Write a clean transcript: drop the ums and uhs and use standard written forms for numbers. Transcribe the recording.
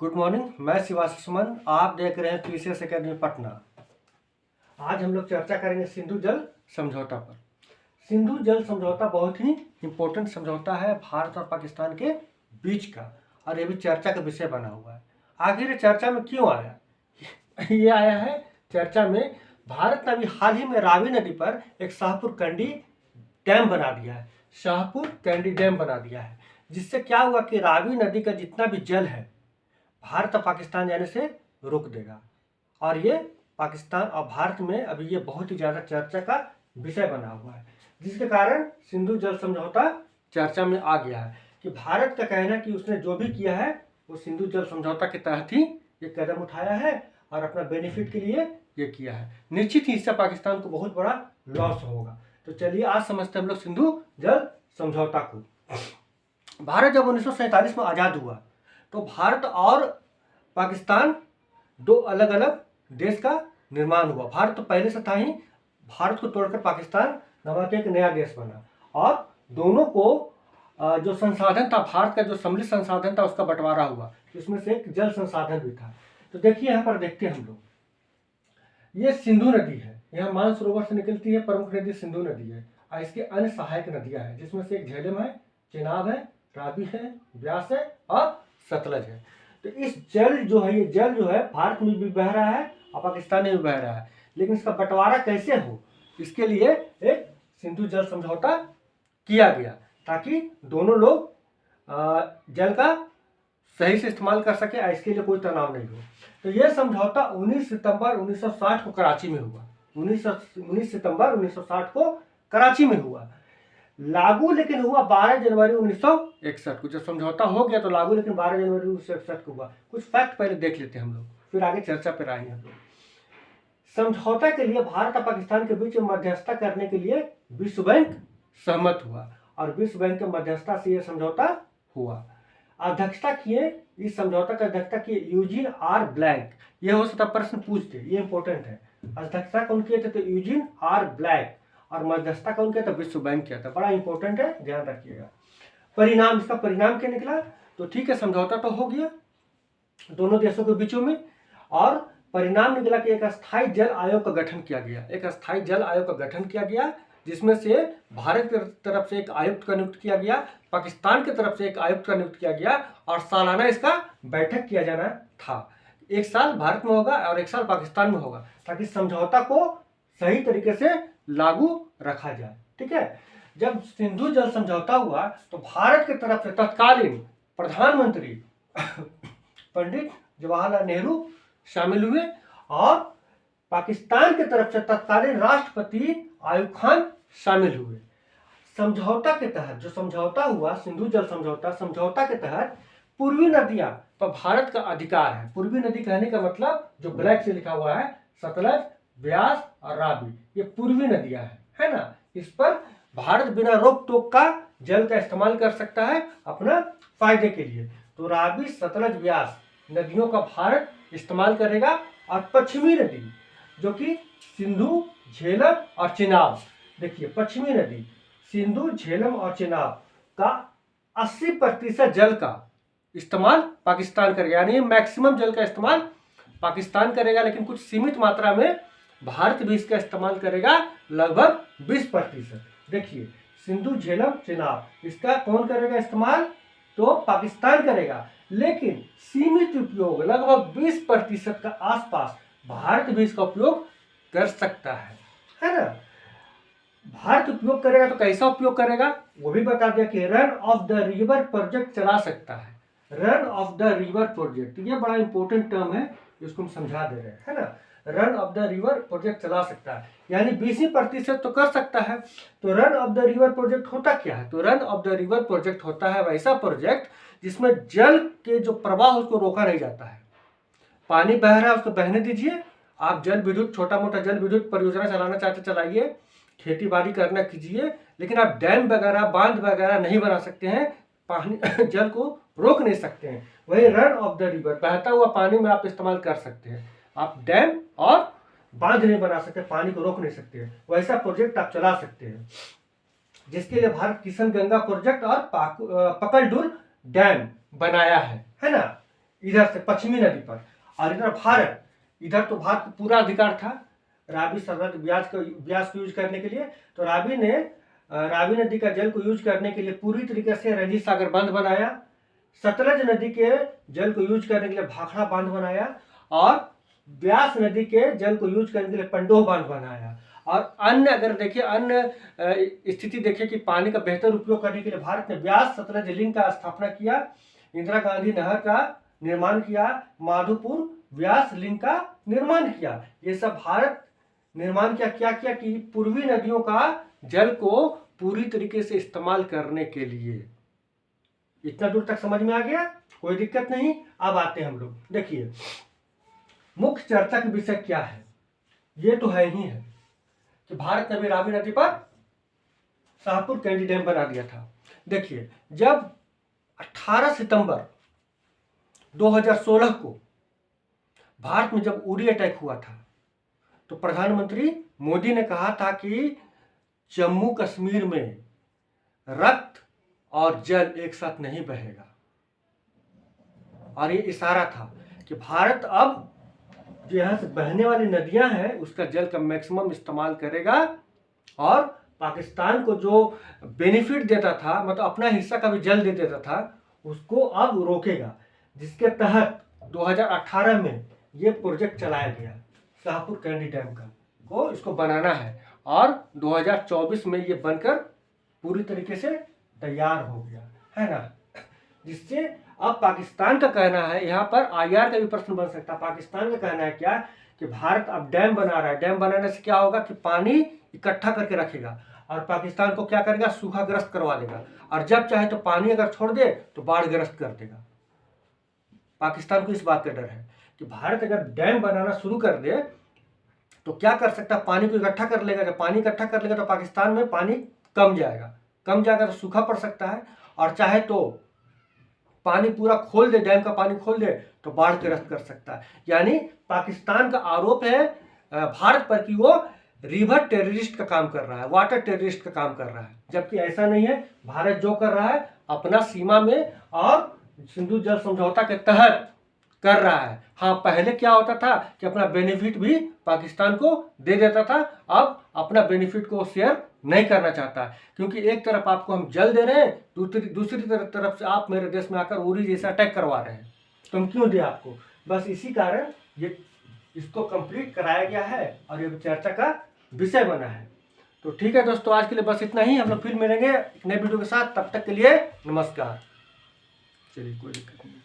Good morning, मैं शिवाशी सुमन। आप देख रहे हैं पीसीएस एकेडमी पटना। आज हम लोग चर्चा करेंगे सिंधु जल समझौता पर। सिंधु जल समझौता बहुत ही इम्पोर्टेंट समझौता है भारत और पाकिस्तान के बीच का, और ये भी चर्चा का विषय बना हुआ है। आखिर ये चर्चा में क्यों आया? ये आया है चर्चा में, भारत ने अभी हाल ही में रावी नदी पर एक शाहपुर कैंडी डैम बना दिया है। शाहपुर कैंडी डैम बना दिया है, जिससे क्या हुआ कि रावी नदी का जितना भी जल है भारत और पाकिस्तान जाने से रोक देगा। और ये पाकिस्तान और भारत में अभी ये बहुत ही ज़्यादा चर्चा का विषय बना हुआ है, जिसके कारण सिंधु जल समझौता चर्चा में आ गया है कि भारत का कहना है कि उसने जो भी किया है वो सिंधु जल समझौता के तहत ही ये कदम उठाया है और अपना बेनिफिट के लिए ये किया है। निश्चित ही इससे पाकिस्तान को बहुत बड़ा लॉस होगा। तो चलिए आज समझते हैं हम लोग सिंधु जल समझौता को। भारत जब 1947 में आज़ाद हुआ तो भारत और पाकिस्तान दो अलग अलग देश का निर्माण हुआ। भारत तो पहले से था ही, भारत को तोड़कर पाकिस्तान नामक एक नया देश बना, और दोनों को जो संसाधन था, भारत का जो समुद्री संसाधन था उसका बंटवारा हुआ, इसमें से एक जल संसाधन भी था। तो देखिए यहाँ पर देखते हैं हम लोग, ये सिंधु नदी है, यहाँ मानसरोवर से निकलती है, प्रमुख नदी सिंधु नदी है, और इसके अन्य सहायक नदियां हैं, जिसमें से एक झेलम है, चेनाब है, रावी है, ब्यास है और सतलज है। तो इस जल जो है, ये जल जो है भारत में भी बह रहा है और पाकिस्तान में भी बह रहा है, लेकिन इसका बंटवारा कैसे हो, इसके लिए एक सिंधु जल समझौता किया गया, ताकि दोनों लोग जल का सही से इस्तेमाल कर सके, इसके लिए कोई तनाव नहीं हो। तो यह समझौता 19 सितंबर 1960 को कराची में हुआ। 19 सितंबर 1960 को कराची में हुआ। लागू लेकिन हुआ 12 जनवरी 1961 को। जब समझौता हो गया तो लागू लेकिन 12 जनवरी 1961 को हुआ। कुछ फैक्ट पहले देख लेते हैं हम लोग, फिर आगे चर्चा पर आएंगे हम लोग। समझौता के लिए भारत और पाकिस्तान के बीच मध्यस्थता करने के लिए विश्व बैंक सहमत हुआ, और विश्व बैंक के मध्यस्थता से यह समझौता हुआ। अध्यक्षता किए, इस समझौता का अध्यक्षता किए यूजीन आर ब्लैक। यह हो सकता प्रश्न पूछते, ये इंपॉर्टेंट है। अध्यक्षता कौन किए थे? तो यूजीन आर ब्लैक। और मध्यस्थता कौन किया था? विश्व बैंक किया था। बड़ा इंपॉर्टेंट है, ध्यान रखिएगा। परिणाम, इसका परिणाम क्या निकला? तो ठीक है, समझौता तो हो गया दोनों देशों के बीचों में, और परिणाम निकला कि एक अस्थायी जल आयोग का गठन किया गया। एक अस्थायी जल आयोग का गठन किया गया, जिसमें से भारत की तरफ से एक आयुक्त का नियुक्त किया गया, पाकिस्तान की तरफ से एक आयुक्त का नियुक्त किया गया, और सालाना इसका बैठक किया जाना था। एक साल भारत में होगा और एक साल पाकिस्तान में होगा, ताकि समझौता को सही तरीके से लागू रखा जाए। ठीक है, जब सिंधु जल समझौता हुआ तो भारत की तरफ से तत्कालीन प्रधानमंत्री पंडित जवाहरलाल नेहरू शामिल हुए, और पाकिस्तान की तरफ से तत्कालीन राष्ट्रपति आयूब खान शामिल हुए। समझौता के तहत जो समझौता हुआ, सिंधु जल समझौता, समझौता के तहत पूर्वी नदियां पर भारत का अधिकार है। पूर्वी नदी कहने का मतलब जो ब्लैक से लिखा हुआ है, सतलज, ब्यास और रावी, ये पूर्वी नदियां हैं, है ना। इस पर भारत बिना रोक टोक का जल का इस्तेमाल कर सकता है अपना फायदे के लिए। तो रावी, सतलज, ब्यास नदियों का भारत इस्तेमाल करेगा, और पश्चिमी नदी जो कि सिंधु, झेलम और चेनाब, देखिए पश्चिमी नदी सिंधु, झेलम और चेनाब का 80% जल का इस्तेमाल पाकिस्तान करेगा, यानी मैक्सिमम जल का इस्तेमाल पाकिस्तान करेगा, लेकिन कुछ सीमित मात्रा में भारत भी इसका इस्तेमाल करेगा, लगभग 20%। देखिए सिंधु, झेलम, चेनाब, इसका कौन करेगा इस्तेमाल? तो पाकिस्तान करेगा, लेकिन सीमित उपयोग, लगभग 20% का आसपास भारत भी इसका उपयोग कर सकता है ना। भारत उपयोग करेगा तो कैसा उपयोग करेगा वो भी बता दिया कि run of the river project चला सकता है। Run of the river project, ये बड़ा इंपॉर्टेंट टर्म है, इसको हम समझा दे रहे हैं, है ना। Run of the river project चला सकता है, यानी 20% तो कर सकता है। तो run of the river project होता क्या है? तो run of the river project होता है वैसा प्रोजेक्ट जिसमें जल के जो प्रवाह उसको रोका नहीं जाता है। पानी बह रहा है, उसको बहने दीजिए। आप जल विद्युत, छोटा मोटा जल विद्युत परियोजना चलाना चाहते चलाइए, खेती बाड़ी करना कीजिए, लेकिन आप डैम वगैरह, बांध वगैरह नहीं बना सकते हैं, पानी जल को रोक नहीं सकते हैं। वही रन ऑफ द रिवर, बहता हुआ पानी में आप इस्तेमाल कर सकते हैं। आप डैम और बांध नहीं बना सकते, पानी को रोक नहीं सकते हैं, वैसा प्रोजेक्ट आप चला सकते हैं, जिसके लिए भारत किशन गंगा प्रोजेक्ट और पकलडुर डैम बनाया है ना। इधर से पश्चिमी नदी पर, और इधर भारत, इधर तो भारत का पूरा अधिकार था रावी सरहद ब्यास को यूज करने के लिए। तो रावी नदी का जल को यूज करने के लिए पूरी तरीके से रणजीत सागर बांध बनाया, सतलज नदी के जल को यूज करने के लिए भाखड़ा बांध बनाया, और ब्यास नदी के जल को यूज करने के लिए पंडोह बांध बनाया। और अन्य अगर देखिए अन्य स्थिति देखिए कि पानी का बेहतर उपयोग करने के लिए भारत ने ब्यास सतलज लिंक का स्थापना किया, इंदिरा गांधी नहर का निर्माण किया, माधोपुर व्यास लिंक का निर्माण किया। ये सब भारत निर्माण क्या किया कि पूर्वी नदियों का जल को पूरी तरीके से इस्तेमाल करने के लिए। इतना दूर तक समझ में आ गया, कोई दिक्कत नहीं। अब आते हैं हम लोग, देखिए मुख्य चर्चा का विषय क्या है। ये तो है ही है कि भारत ने भी रावी नदी पर शाहपुर कैंडी डैम बना दिया था। देखिए जब 18 सितंबर 2016 को भारत में जब उरी अटैक हुआ था, तो प्रधानमंत्री मोदी ने कहा था कि जम्मू कश्मीर में रक्त और जल एक साथ नहीं बहेगा, और ये इशारा था कि भारत अब जो यहाँ से बहने वाली नदियां हैं उसका जल का मैक्सिमम इस्तेमाल करेगा, और पाकिस्तान को जो बेनिफिट देता था, मतलब अपना हिस्सा का भी जल दे देता था, उसको अब रोकेगा। जिसके तहत 2018 में ये प्रोजेक्ट चलाया गया शाहपुर कैंडी डैम को इसको बनाना है, और 2024 में ये बनकर पूरी तरीके से तैयार हो गया है ना। जिससे अब पाकिस्तान का कहना है, यहाँ पर आईआर का भी प्रश्न बन सकता है। पाकिस्तान का कहना है क्या कि भारत अब डैम बना रहा है, डैम बनाने से क्या होगा कि पानी इकट्ठा करके रखेगा, और पाकिस्तान को क्या करेगा, सूखाग्रस्त करवा देगा, और जब चाहे तो पानी अगर छोड़ दे तो बाढ़ग्रस्त कर देगा। पाकिस्तान को इस बात का डर है कि भारत अगर डैम बनाना शुरू कर दे तो क्या कर सकता है, पानी को इकट्ठा कर लेगा। जब पानी इकट्ठा कर लेगा तो पाकिस्तान में पानी कम जाएगा तो सूखा पड़ सकता है, और चाहे तो पानी पूरा खोल दे, डैम का पानी खोल दे तो बाढ़ग्रस्त कर सकता है। यानी पाकिस्तान का आरोप है भारत पर कि वो रिवर टेररिस्ट का काम कर रहा है, वाटर टेररिस्ट का काम कर रहा है, जबकि ऐसा नहीं है। भारत जो कर रहा है अपना सीमा में और सिंधु जल समझौता के तहत कर रहा है। हाँ, पहले क्या होता था कि अपना बेनिफिट भी पाकिस्तान को दे देता था, अब अपना बेनिफिट को शेयर नहीं करना चाहता, क्योंकि एक तरफ आपको हम जल दे रहे हैं, दूसरी तरफ से आप मेरे देश में आकर उरी जैसा अटैक करवा रहे हैं, तो हम क्यों दे आपको। बस इसी कारण ये इसको कंप्लीट कराया गया है और ये चर्चा का विषय बना है। तो ठीक है दोस्तों, आज के लिए बस इतना ही। हम लोग फिर मिलेंगे एक नए वीडियो के साथ, तब तक के लिए नमस्कार। चलिए, कोई दिक्कत नहीं।